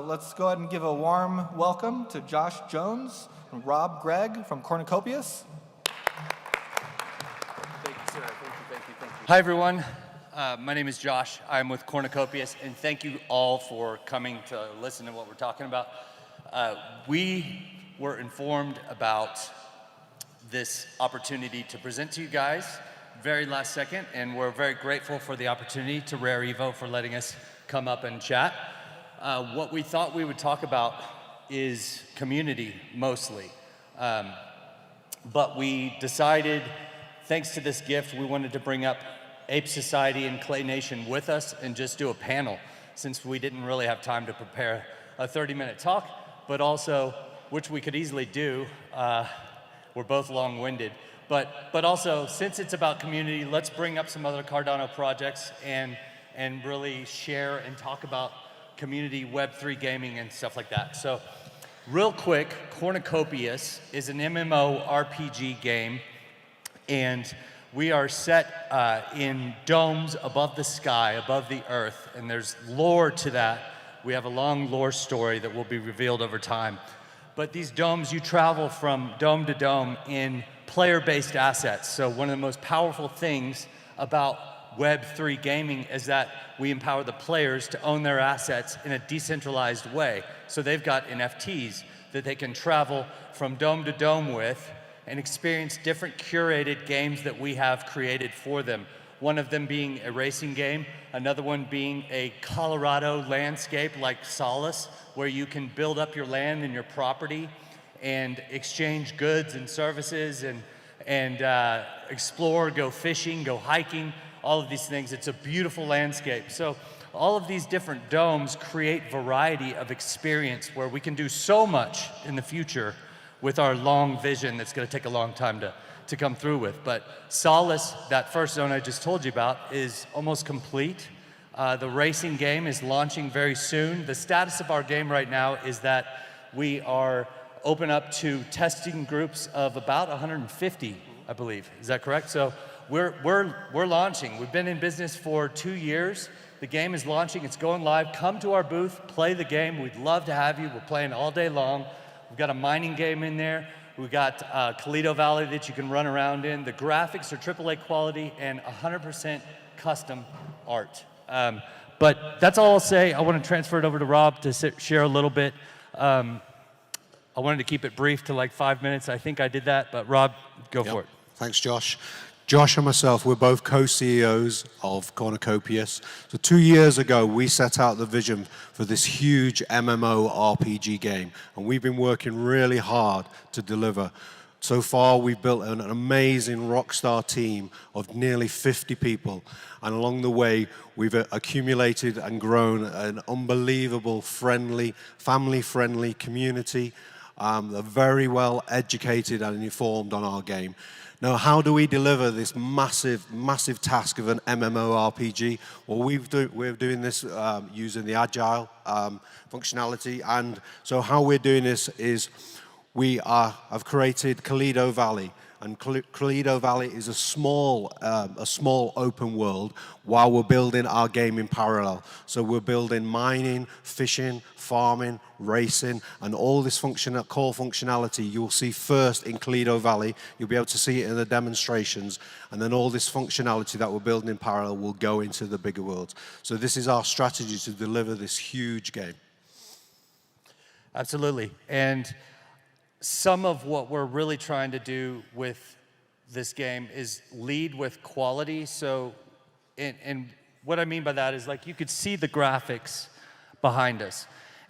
let's go ahead and give a warm welcome to Josh Jones and Rob Greig from Cornucopias. Thank you, sir. Thank you. Hi, everyone. My name is Josh. I'm with Cornucopias, and thank you all for coming to listen to what we're talking about. We were informed about this opportunity to present to you guys very last second, and we're very grateful for the opportunity to Rare Evo for letting us come up and chat. What we thought we would talk about is community mostly, but we decided, thanks to this gift, we wanted to bring up Ape Society and Clay Nation with us and just do a panel, since we didn't really have time to prepare a 30-minute talk, but also, which we could easily do, we're both long-winded, but also, since it's about community, let's bring up some other Cardano projects and really share and talk about community Web3 gaming and stuff like that. So real quick, Cornucopias is an MMORPG game, and we are set in domes above the sky, above the earth, and there's lore to that. We have a long lore story that will be revealed over time. But these domes, you travel from dome to dome in player-based assets. So one of the most powerful things about Web3 gaming is that we empower the players to own their assets in a decentralized way. So they've got NFTs that they can travel from dome to dome with and experience different curated games that we have created for them. One of them being a racing game, another one being a Colorado landscape like Solace, where you can build up your land and your property and exchange goods and services and explore, go fishing, go hiking, all of these things. It's a beautiful landscape. So all of these different domes create variety of experience where we can do so much in the future with our long vision that's going to take a long time to come through with. But Solace, that first zone I just told you about, is almost complete. The racing game is launching very soon. The status of our game right now is that we are open up to testing groups of about 150, I believe. Is that correct? So we're launching. We've been in business for 2 years. The game is launching. It's going live. Come to our booth, play the game. We'd love to have you. We're playing all day long. We've got a mining game in there. We've got Toledo Valley that you can run around in. The graphics are AAA quality and 100% custom art. But that's all I'll say. I want to transfer it over to Rob to share a little bit. I wanted to keep it brief to like 5 minutes. I think I did that, but Rob, go for it. Thanks, Josh. Josh and myself, we're both co-CEOs of Cornucopias. So 2 years ago, we set out the vision for this huge MMORPG game, and we've been working really hard to deliver. So far, we've built an amazing rockstar team of nearly 50 people, and along the way, we've accumulated and grown an unbelievable, friendly, family-friendly community. They're very well educated and informed on our game. Now, how do we deliver this massive, massive task of an MMORPG? Well, we're doing this using the Agile functionality, and so how we're doing this is we have created Toledo Valley, and Toledo Valley is a small open world while we're building our game in parallel. So we're building mining, fishing, farming, racing, and all this core functionality you'll see first in Toledo Valley. You'll be able to see it in the demonstrations, and then all this functionality that we're building in parallel will go into the bigger world. So this is our strategy to deliver this huge game. Absolutely. And some of what we're really trying to do with this game is lead with quality. So, and what I mean by that is, like, you could see the graphics behind us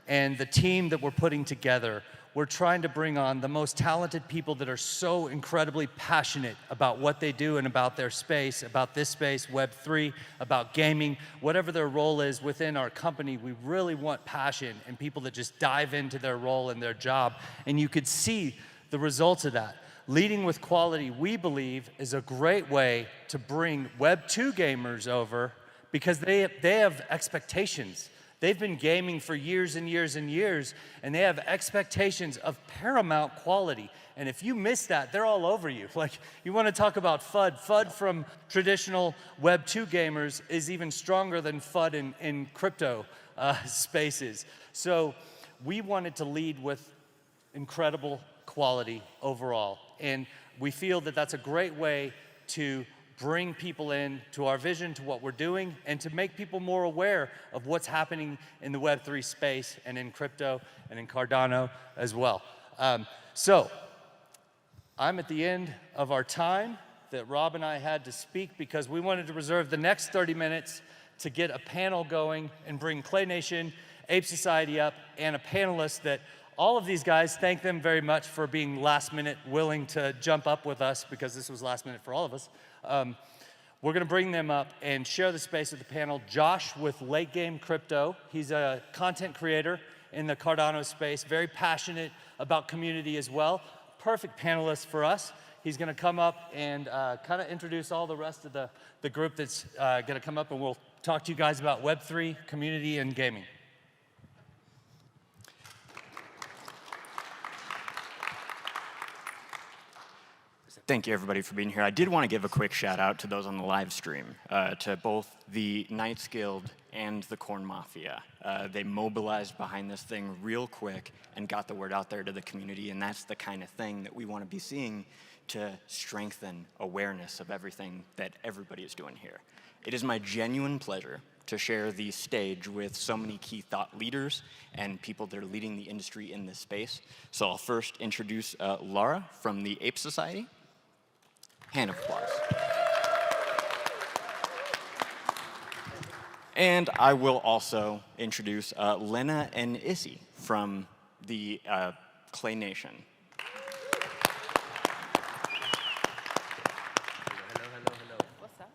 and the team that we're putting together. We're trying to bring on the most talented people that are so incredibly passionate about what they do and about their space, about this space, Web3, about gaming, whatever their role is within our company. We really want passion and people that just dive into their role and their job. And you could see the results of that. Leading with quality, we believe, is a great way to bring Web2 gamers over, because they have expectations. They've been gaming for years and years and years, and they have expectations of paramount quality. And if you miss that, they're all over you. Like, you want to talk about FUD. FUD from traditional Web2 gamers is even stronger than FUD in crypto spaces. So we wanted to lead with incredible quality overall. And we feel that that's a great way to bring people in to our vision, to what we're doing, and to make people more aware of what's happening in the Web3 space and in crypto and in Cardano as well. So I'm at the end of our time that Rob and I had to speak because we wanted to reserve the next 30 minutes to get a panel going and bring Clay Nation, Ape Society up, and a panelist that all of these guys, thank them very much for being last minute willing to jump up with us because this was last minute for all of us. We're gonna bring them up and share the space with the panel. Josh with Late Game Crypto. He's a content creator in the Cardano space, very passionate about community as well. Perfect panelist for us. He's gonna come up and kind of introduce all the rest of the group that's gonna come up, and we'll talk to you guys about Web3, community, and gaming. Thank you, everybody, for being here. I did want to give a quick shout out to those on the live stream, to both the Knights Guild and the Corn Mafia. They mobilized behind this thing real quick and got the word out there to the community, and that's the kind of thing that we want to be seeing to strengthen awareness of everything that everybody is doing here. It is my genuine pleasure to share the stage with so many key thought leaders and people that are leading the industry in this space. So I'll first introduce Lara from the Ape Society. Hand of applause. And I will also introduce Lenna and Issy from the Clay Nation. Hello. What's that?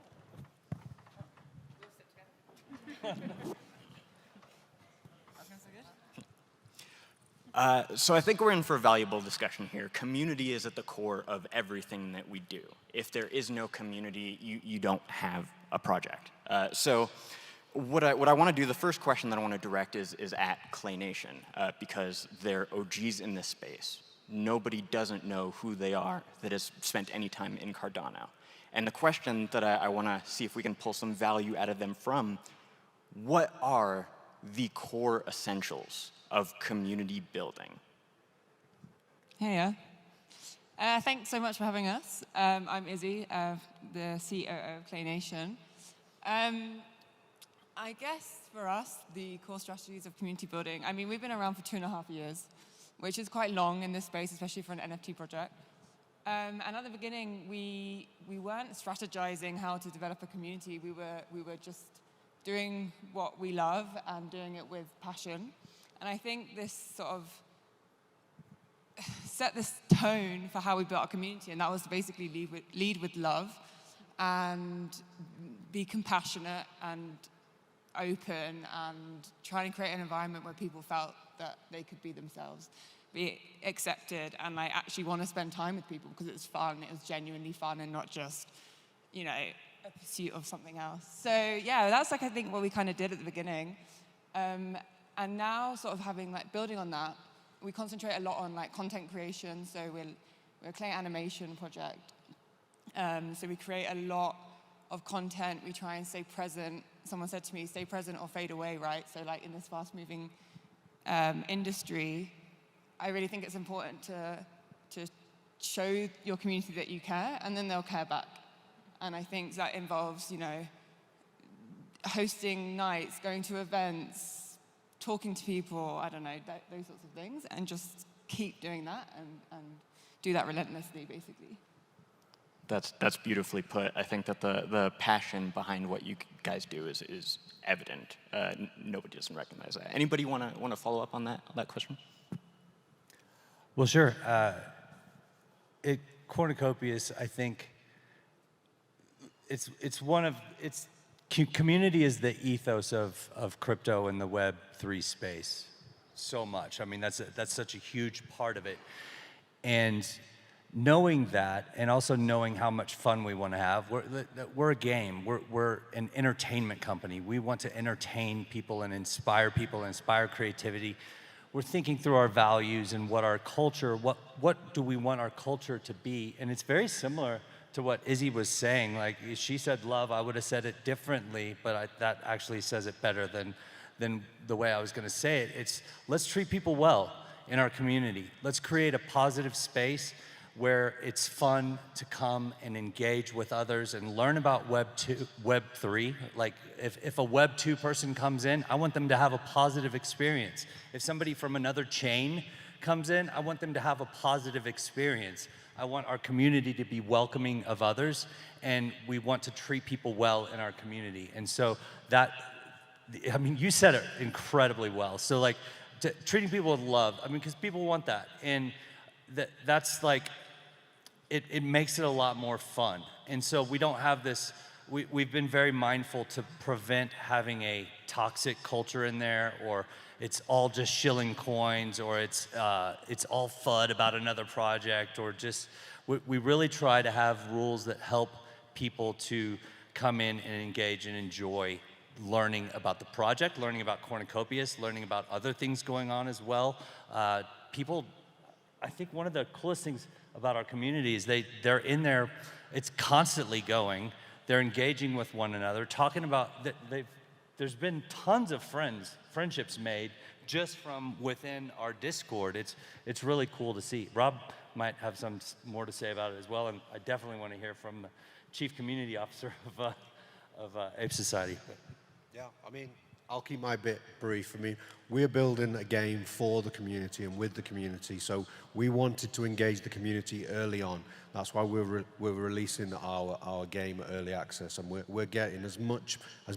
We'll sit together. So I think we're in for a valuable discussion here. Community is at the core of everything that we do. If there is no community, you don't have a project. So what I want to do, the first question that I want to direct is at Clay Nation, because they're OGs in this space. Nobody doesn't know who they are that has spent any time in Cardano. And the question that I want to see if we can pull some value out of them from, what are the core essentials of community building? Hey, thanks so much for having us. I'm Issy, the CEO of Clay Nation. I guess for us, the core strategies of community building, I mean, we've been around for 2.5 years, which is quite long in this space, especially for an NFT project. And at the beginning, we weren't strategizing how to develop a community. We were just doing what we love and doing it with passion. And I think this sort of set this tone for how we built our community, and that was to basically lead with love and be compassionate and open and try and create an environment where people felt that they could be themselves, be accepted, and like actually want to spend time with people because it was fun, it was genuinely fun and not just, you know, a pursuit of something else. So yeah, that's like I think what we kind of did at the beginning. And now sort of having like building on that, we concentrate a lot on like content creation. So we're a clay animation project. So we create a lot of content. We try and stay present. Someone said to me, stay present or fade away, right? So like in this fast moving industry, I really think it's important to show your community that you care, and then they'll care back. And I think that involves, you know, hosting nights, going to events, talking to people, I don't know, those sorts of things, and just keep doing that and do that relentlessly, basically. That's beautifully put. I think that the passion behind what you guys do is evident. Nobody doesn't recognize that. Anybody want to follow up on that question? Well, sure. Cornucopias, I think, community is the ethos of crypto and the Web3 space so much. I mean, that's such a huge part of it. And knowing that, and also knowing how much fun we want to have, we're a game. We're an entertainment company. We want to entertain people and inspire creativity. We're thinking through our values and what our culture, what do we want our culture to be? And it's very similar to what Issy was saying. Like, she said love, I would have said it differently, but that actually says it better than than the way I was going to say it. It's let's treat people well in our community. Let's create a positive space where it's fun to come and engage with others and learn about Web3. Like if a Web 2 person comes in, I want them to have a positive experience. If somebody from another chain comes in, I want them to have a positive experience. I want our community to be welcoming of others, and we want to treat people well in our community. And so that, I mean, you said it incredibly well. So like, treating people with love, I mean, because people want that. And that's like, it makes it a lot more fun. And so we don't have this, we've been very mindful to prevent having a toxic culture in there, or it's all just shilling coins, or it's all FUD about another project, or just, we really try to have rules that help people to come in and engage and enjoy learning about the project, learning about Cornucopias, learning about other things going on as well. People, I think one of the coolest things about our community is they're in there, it's constantly going, they're engaging with one another, talking about, there's been tons of friendships made just from within our Discord. It's really cool to see. Rob might have some more to say about it as well, and I definitely want to hear from the Chief Community Officer of Ape Society. Yeah, I mean, I'll keep my bit brief. I mean, we're building a game for the community and with the community, so we wanted to engage the community early on. That's why we're releasing our game early access, and we're getting as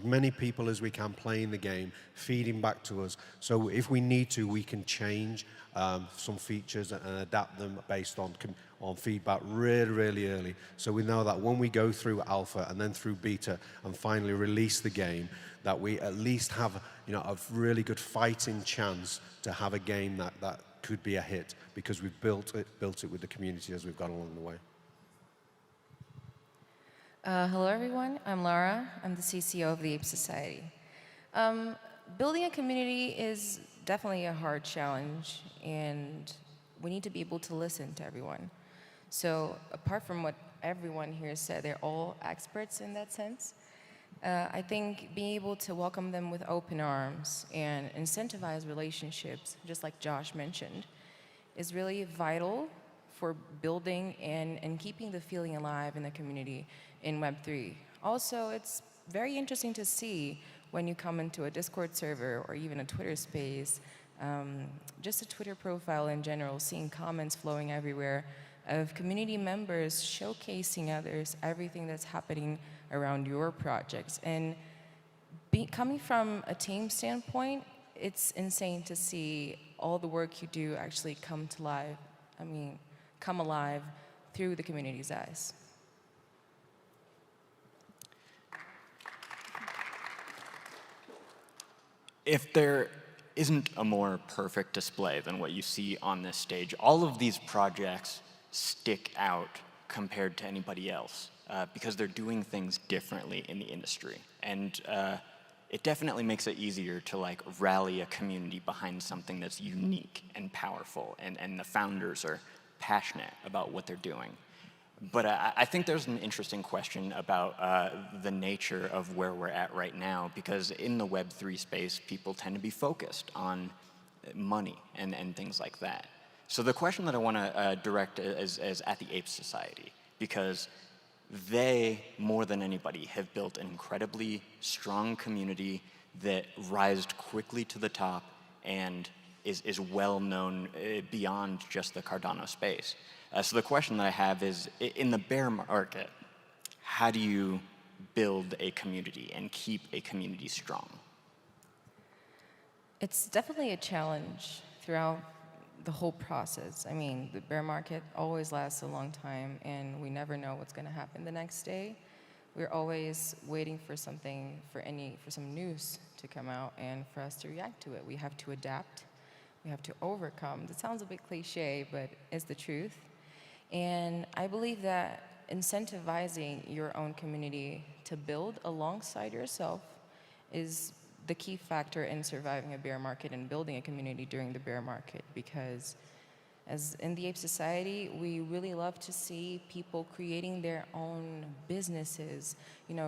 many people as we can playing the game, feeding back to us. So if we need to, we can change some features and adapt them based on feedback really early. So we know that when we go through alpha and then through beta and finally release the game, that we at least have a really good fighting chance to have a game that could be a hit, because we've built it with the community as we've gone along the way. Hello everyone, I'm Lara. I'm the CCO of the Ape Society. Building a community is definitely a hard challenge, and we need to be able to listen to everyone. So apart from what everyone here said, they're all experts in that sense. I think being able to welcome them with open arms and incentivize relationships, just like Josh mentioned, is really vital for building and keeping the feeling alive in the community in Web3. Also, it's very interesting to see when you come into a Discord server or even a Twitter space, just a Twitter profile in general, seeing comments flowing everywhere of community members showcasing others everything that's happening around your projects. And coming from a team standpoint, it's insane to see all the work you do actually come alive through the community's eyes. If there isn't a more perfect display than what you see on this stage, all of these projects stick out compared to anybody else because they're doing things differently in the industry. And it definitely makes it easier to rally a community behind something that's unique and powerful, and the founders are passionate about what they're doing. But I think there's an interesting question about the nature of where we're at right now, because in the Web3 space, people tend to be focused on money and things like that. So the question that I want to direct is at the Ape Society, because they, more than anybody, have built an incredibly strong community that rised quickly to the top and is well known beyond just the Cardano space. So the question that I have is, in the bear market, how do you build a community and keep a community strong? It's definitely a challenge throughout the whole process. I mean, the bear market always lasts a long time, and we never know what's going to happen the next day. We're always waiting for something, for some news to come out, and for us to react to it. We have to adapt. We have to overcome. That sounds a bit cliche, but it's the truth. And I believe that incentivizing your own community to build alongside yourself is the key factor in surviving a bear market and building a community during the bear market, because as in the Ape Society, we really love to see people creating their own businesses,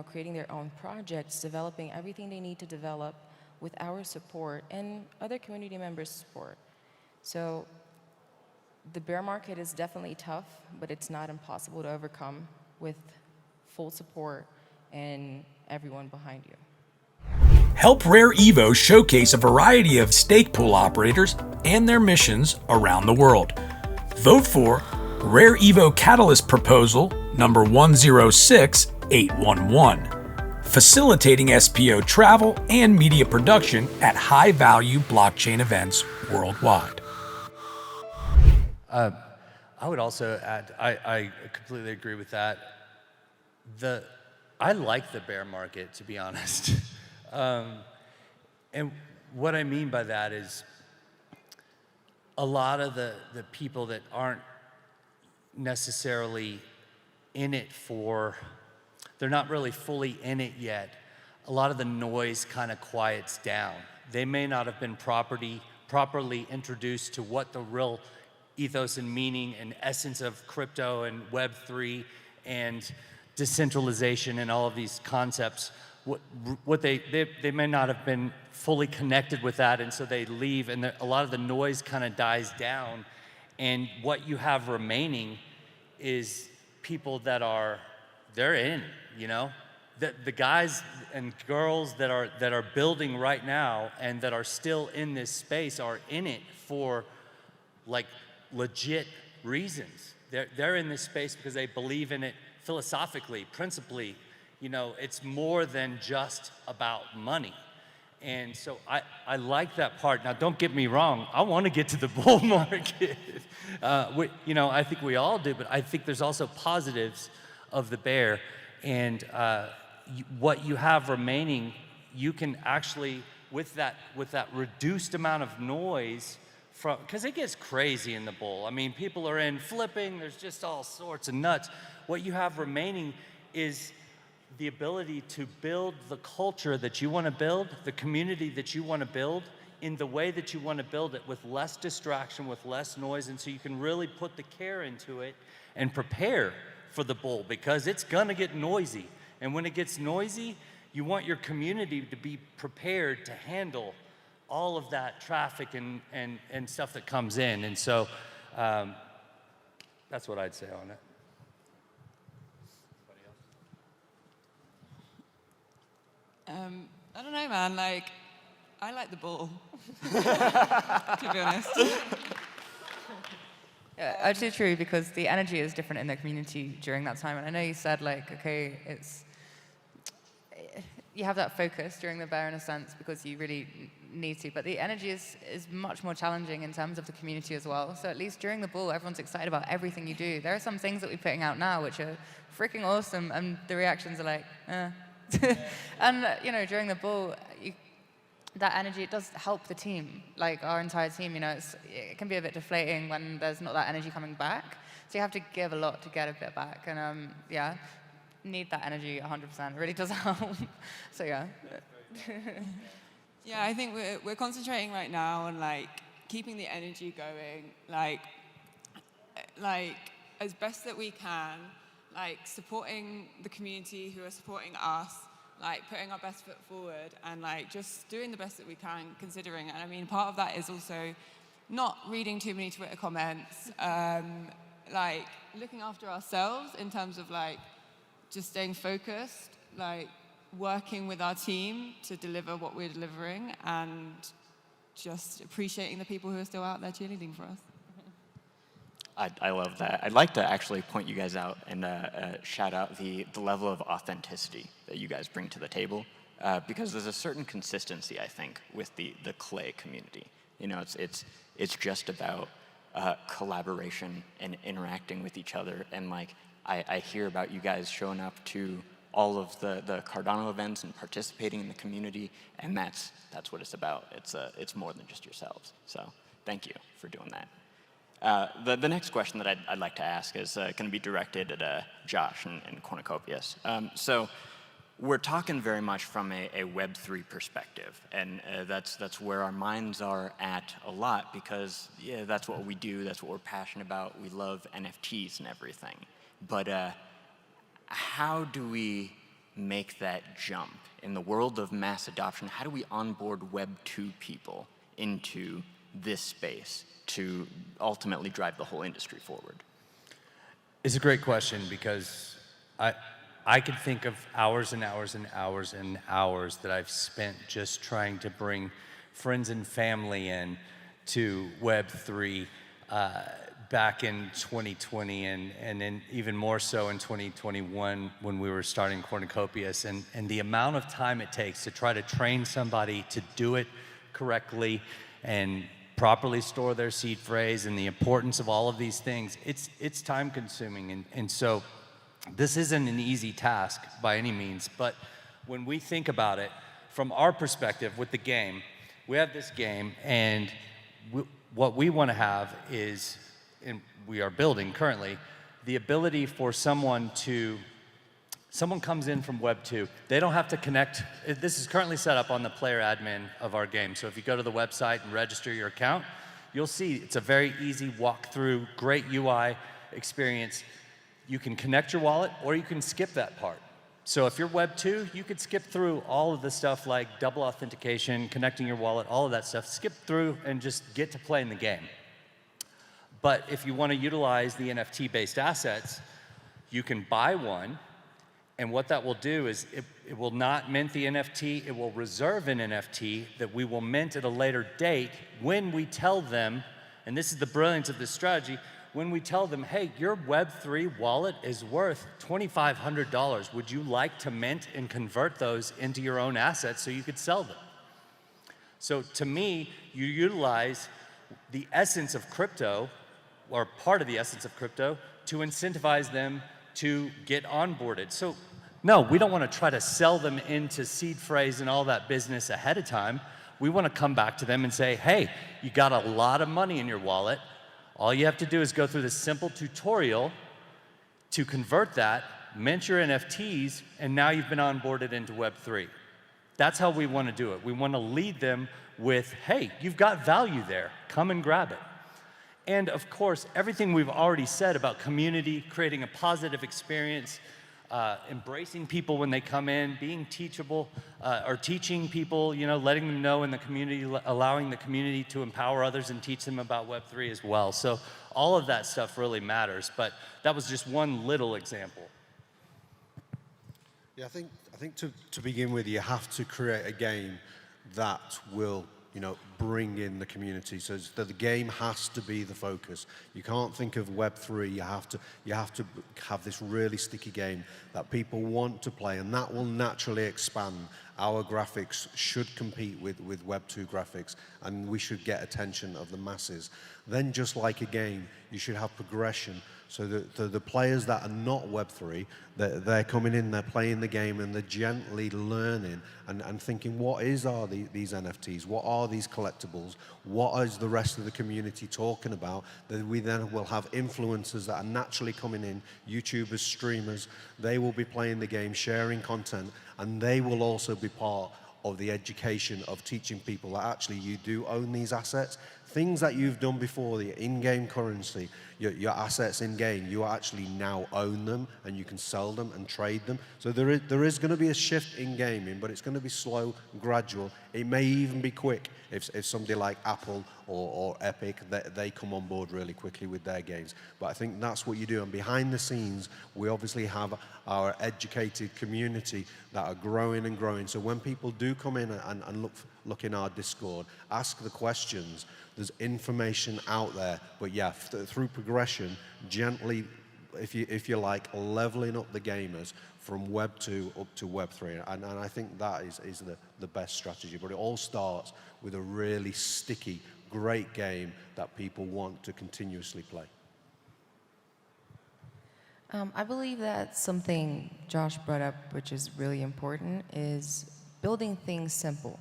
creating their own projects, developing everything they need to develop, with our support and other community members' support. So the bear market is definitely tough, but it's not impossible to overcome with full support and everyone behind you. Help Rare Evo showcase a variety of stake pool operators and their missions around the world. Vote for Rare Evo Catalyst Proposal number 106811, facilitating SPO travel and media production at high-value blockchain events worldwide. I would also add, I completely agree with that. I like the bear market, to be honest. And what I mean by that is a lot of the people that aren't necessarily in it they're not really fully in it yet. A lot of the noise kind of quiets down. They may not have been properly introduced to what the real ethos and meaning and essence of crypto and Web3 and decentralization and all of these concepts. What they may not have been fully connected with that, and so they leave, and a lot of the noise kind of dies down, and what you have remaining is people that they're in, you know? The guys and girls that are building right now and that are still in this space are in it for like legit reasons. They're in this space because they believe in it philosophically, principally. You know, it's more than just about money. And so I like that part. Now, don't get me wrong. I want to get to the bull market. You know, I think we all do, but I think there's also positives of the bear. And what you have remaining, you can actually, with that reduced amount of noise, because it gets crazy in the bull. I mean, people are in flipping. There's just all sorts of nuts. What you have remaining is the ability to build the culture that you want to build, the community that you want to build, in the way that you want to build it, with less distraction, with less noise, and so you can really put the care into it and prepare for the bull, because it's gonna get noisy. And when it gets noisy, you want your community to be prepared to handle all of that traffic and stuff that comes in. And so that's what I'd say on it. I don't know, man. Like, I like the bull, to be honest. Yeah, actually true, because the energy is different in the community during that time. And I know you said, like, okay, you have that focus during the bear in a sense because you really need to, but the energy is much more challenging in terms of the community as well. So at least during the bull, everyone's excited about everything you do. There are some things that we're putting out now which are freaking awesome, and the reactions are like, eh. And, you know, during the bull, that energy, it does help the team, like our entire team. You know, it can be a bit deflating when there's not that energy coming back. So you have to give a lot to get a bit back. And yeah, need that energy 100%. It really does help. So yeah. Yeah, I think we're concentrating right now on like keeping the energy going, like as best that we can, like supporting the community who are supporting us, like putting our best foot forward, and like just doing the best that we can, considering. And I mean, part of that is also not reading too many Twitter comments, like looking after ourselves in terms of like just staying focused, like working with our team to deliver what we're delivering, and just appreciating the people who are still out there cheerleading for us. I love that. I'd like to actually point you guys out and shout out the level of authenticity that you guys bring to the table, because there's a certain consistency, I think, with the Clay community. You know, it's just about collaboration and interacting with each other, and like I hear about you guys showing up to all of the Cardano events and participating in the community, and that's what it's about. It's more than just yourselves. So thank you for doing that. The next question that I'd like to ask is going to be directed at Josh and Cornucopias. So we're talking very much from a Web3 perspective, and that's where our minds are at a lot, because yeah, that's what we do, that's what we're passionate about. We love NFTs and everything. But how do we make that jump? In the world of mass adoption, how do we onboard Web 2 people into this space to ultimately drive the whole industry forward? It's a great question, because I could think of hours and hours and hours and hours that I've spent just trying to bring friends and family in to Web3 back in 2020 and then even more so in 2021 when we were starting Cornucopias, and the amount of time it takes to try to train somebody to do it correctly and properly store their seed phrase, and the importance of all of these things, it's time consuming, and so this isn't an easy task by any means. But when we think about it from our perspective with the game, we have this game, and what we want to have is, and we are building currently, the ability for someone comes in from Web 2, they don't have to connect. This is currently set up on the player admin of our game. So if you go to the website and register your account, you'll see it's a very easy walkthrough, great UI experience. You can connect your wallet, or you can skip that part. So if you're Web 2, you could skip through all of the stuff like double authentication, connecting your wallet, all of that stuff. Skip through and just get to play in the game. But if you want to utilize the NFT-based assets, you can buy one, and what that will do is it will not mint the NFT, it will reserve an NFT that we will mint at a later date when we tell them, and this is the brilliance of this strategy, when we tell them, hey, your Web3 wallet is worth $2,500. Would you like to mint and convert those into your own assets so you could sell them? So to me, you utilize the essence of crypto, or part of the essence of crypto, to incentivize them to get onboarded. So no, we don't want to try to sell them into seed phrase and all that business ahead of time. We want to come back to them and say, hey, you got a lot of money in your wallet. All you have to do is go through this simple tutorial to convert that, mint your NFTs, and now you've been onboarded into Web3. That's how we want to do it. We want to lead them with, hey, you've got value there. Come and grab it. And of course, everything we've already said about community, creating a positive experience, embracing people when they come in, being teachable, or teaching people, letting them know in the community, allowing the community to empower others and teach them about Web3 as well. So all of that stuff really matters, but that was just one little example. Yeah, I think to begin with, you have to create a game that will bring in the community. So the game has to be the focus. You can't think of Web3. You have to have this really sticky game that people want to play, and that will naturally expand. Our graphics should compete with Web2 graphics, and we should get attention of the masses. Then, just like a game, you should have progression. So the players that are not Web3, they're coming in, they're playing the game, and they're gently learning and thinking, what these NFTs? What are these collectibles? What is the rest of the community talking about? That we then will have influencers that are naturally coming in, YouTubers, streamers. They will be playing the game, sharing content, and they will also be part of the education of teaching people that actually you do own these assets. Things that you've done before, the in-game currency, your assets in-game, you actually now own them, and you can sell them and trade them. So there is going to be a shift in gaming, but it's going to be slow, gradual. It may even be quick if somebody like Apple or Epic, they come on board really quickly with their games. But I think that's what you do. And behind the scenes, we obviously have our educated community that are growing and growing. So when people do come in and look in our Discord, ask the questions. There's information out there, but yeah, through progression, gently, if you like, leveling up the gamers from Web 2 up to Web 3, and I think that is the best strategy. But it all starts with a really sticky, great game that people want to continuously play. I believe that something Josh brought up, which is really important, is building things simple.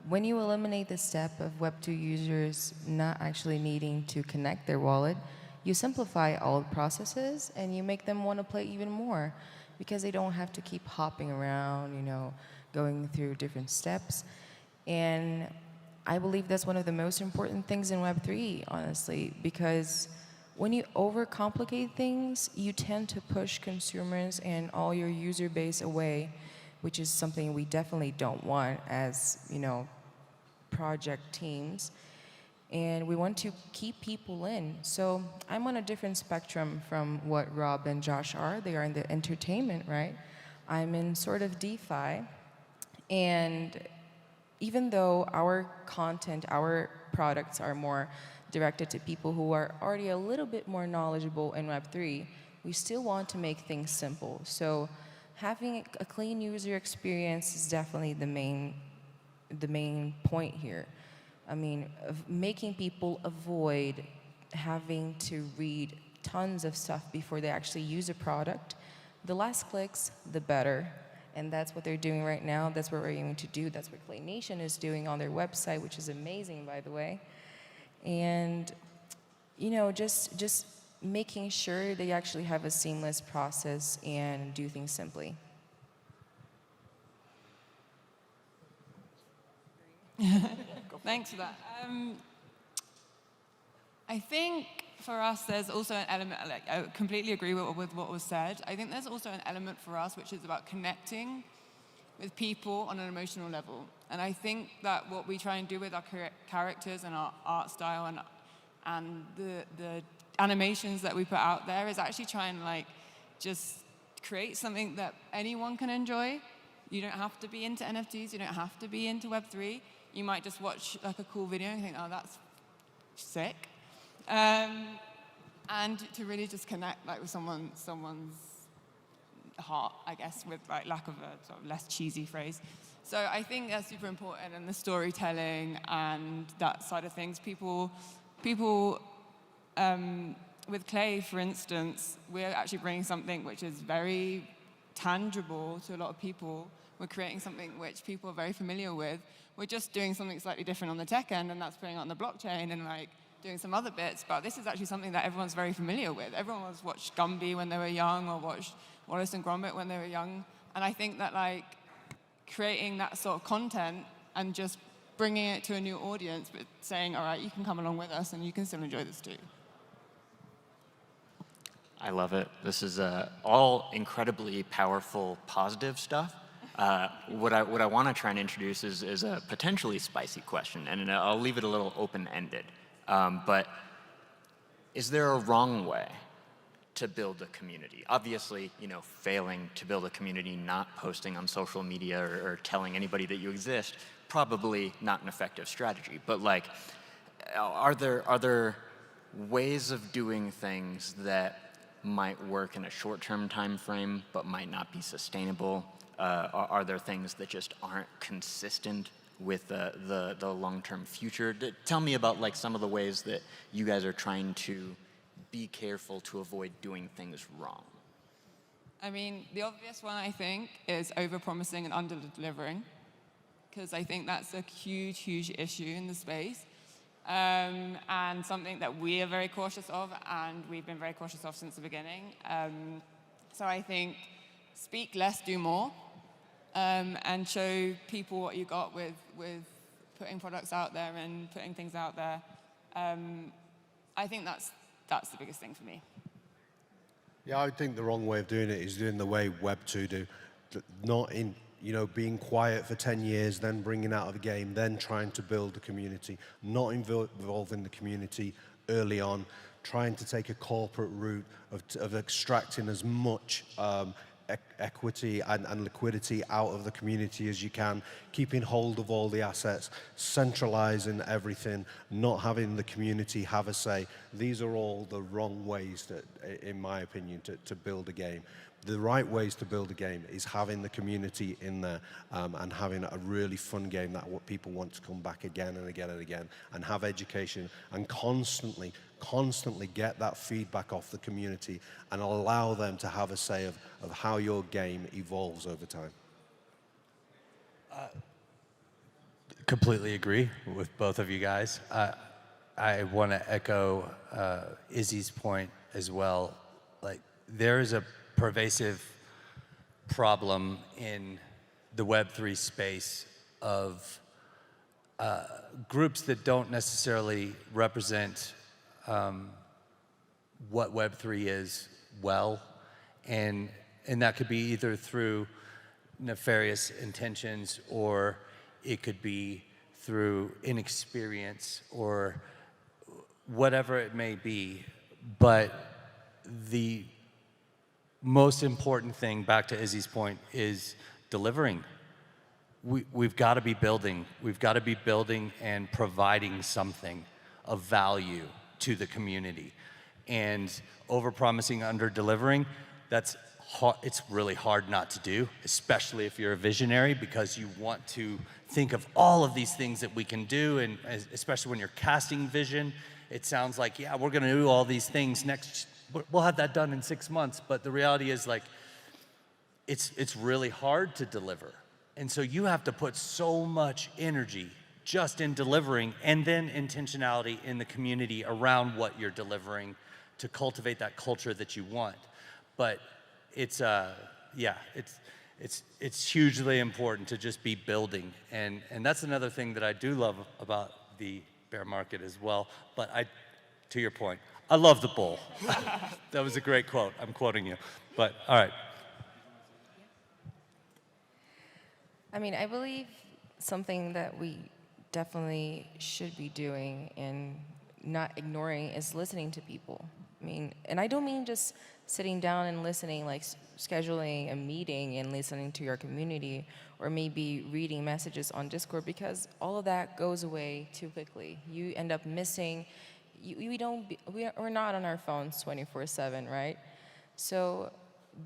When you eliminate the step of Web2 users not actually needing to connect their wallet, you simplify all the processes and you make them want to play even more because they don't have to keep hopping around, going through different steps. And I believe that's one of the most important things in Web3, honestly, because when you overcomplicate things, you tend to push consumers and all your user base away, which is something we definitely don't want as, project teams. And we want to keep people in. So I'm on a different spectrum from what Rob and Josh are. They are in the entertainment, right? I'm in sort of DeFi. And even though our content, our products are more directed to people who are already a little bit more knowledgeable in Web3, we still want to make things simple. So having a clean user experience is definitely the main point here. I mean, of making people avoid having to read tons of stuff before they actually use a product. The less clicks, the better. And that's what they're doing right now. That's what we're aiming to do. That's what Clay Nation is doing on their website, which is amazing, by the way. And, just making sure they actually have a seamless process and do things simply. Thanks for that. I think for us, there's also an element, I completely agree with what was said. I think there's also an element for us which is about connecting with people on an emotional level. And I think that what we try and do with our characters and our art style and the animations that we put out there is actually try and just create something that anyone can enjoy. You don't have to be into NFTs, you don't have to be into Web3. You might just watch a cool video and think, oh, that's sick. And to really just connect with someone's heart, I guess, with lack of a sort of less cheesy phrase. So I think that's super important, and the storytelling and that side of things. People with Clay, for instance, we're actually bringing something which is very tangible to a lot of people. We're creating something which people are very familiar with. We're just doing something slightly different on the tech end, and that's putting it on the blockchain and doing some other bits. But this is actually something that everyone's very familiar with. Everyone has watched Gumby when they were young, or watched Wallace and Gromit when they were young. And I think that creating that sort of content and just bringing it to a new audience, but saying, all right, you can come along with us and you can still enjoy this too. I love it. This is all incredibly powerful, positive stuff. What I want to try and introduce is a potentially spicy question, and I'll leave it a little open-ended. But is there a wrong way to build a community? Obviously, failing to build a community, not posting on social media or telling anybody that you exist, probably not an effective strategy. But are there ways of doing things that might work in a short-term time frame but might not be sustainable? Are there things that just aren't consistent with the long-term future? Tell me about some of the ways that you guys are trying to be careful to avoid doing things wrong. I mean, the obvious one, I think, is over-promising and under-delivering, because I think that's a huge, huge issue in the space, and something that we are very cautious of, and we've been very cautious of since the beginning. So I think speak less, do more, and show people what you got with putting products out there and putting things out there. I think that's the biggest thing for me. Yeah, I think the wrong way of doing it is doing the way Web2 do, not in being quiet for 10 years, then bringing out of the game, then trying to build a community, not involving the community early on, trying to take a corporate route of extracting as much equity and liquidity out of the community as you can, keeping hold of all the assets, centralizing everything, not having the community have a say. These are all the wrong ways, in my opinion, to build a game. The right ways to build a game is having the community in there and having a really fun game that what people want to come back again and again and again, and have education and constantly get that feedback off the community and allow them to have a say of how your game evolves over time. Completely agree with both of you guys. I want to echo Issy's point as well. There is a pervasive problem in the Web3 space of groups that don't necessarily represent what Web3 is well, and that could be either through nefarious intentions, or it could be through inexperience, or whatever it may be. But the most important thing, back to Izzy's point, is delivering. We've got to be building. We've got to be building and providing something of value to the community. And over-promising, under-delivering, it's really hard not to do, especially if you're a visionary, because you want to think of all of these things that we can do, and especially when you're casting vision, it sounds like, yeah, we're gonna do all these things we'll have that done in 6 months, but the reality is, like, it's really hard to deliver. And so you have to put so much energy just in delivering, and then intentionality in the community around what you're delivering to cultivate that culture that you want. But it's hugely important to just be building. And that's another thing that I do love about the bear market as well. But to your point, I love the bull. That was a great quote. I'm quoting you. But all right. I mean, I believe something that we definitely should be doing and not ignoring is listening to people. I mean, and I don't mean just sitting down and listening, like scheduling a meeting and listening to your community, or maybe reading messages on Discord, because all of that goes away too quickly. You end up missing, we're not on our phones 24/7, right? So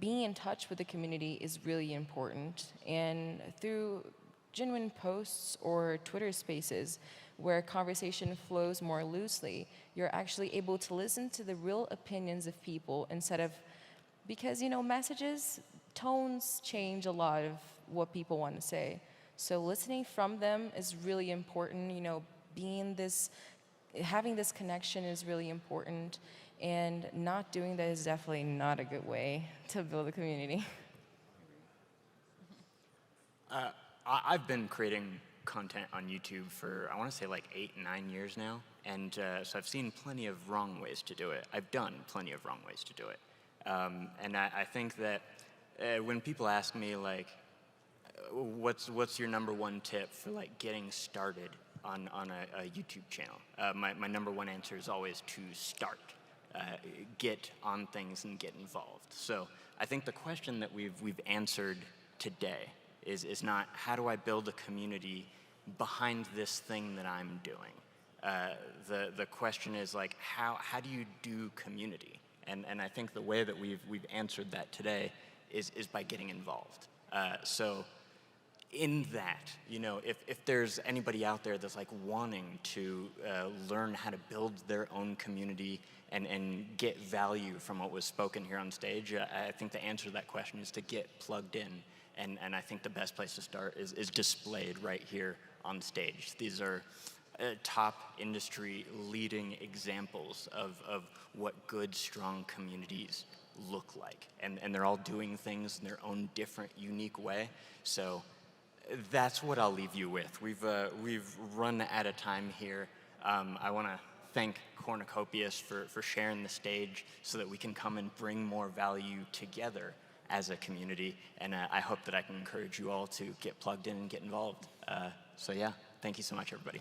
being in touch with the community is really important, and through genuine posts or Twitter spaces where conversation flows more loosely, you're actually able to listen to the real opinions of people instead of, because, you know, messages, tones change a lot of what people want to say. So listening from them is really important. You know, having this connection is really important, and not doing that is definitely not a good way to build a community. I've been creating content on YouTube for, I want to say, like 8, 9 years now, and so I've seen plenty of wrong ways to do it. I've done plenty of wrong ways to do it. And I think that when people ask me, like, what's your #1 tip for, like, getting started on a YouTube channel, my #1 answer is always to start. Get on things and get involved. So I think the question that we've answered today is not how do I build a community behind this thing that I'm doing. The question is, like, how do you do community? And I think the way that we've answered that today is by getting involved. So in that, you know, if there's anybody out there that's, like, wanting to learn how to build their own community and get value from what was spoken here on stage, I think the answer to that question is to get plugged in. And I think the best place to start is displayed right here on stage. These are top industry leading examples of what good, strong communities look like. And they're all doing things in their own different, unique way. So that's what I'll leave you with. We've run out of time here. I want to thank Cornucopias for sharing the stage so that we can come and bring more value together as a community, and I hope that I can encourage you all to get plugged in and get involved. So yeah, thank you so much, everybody.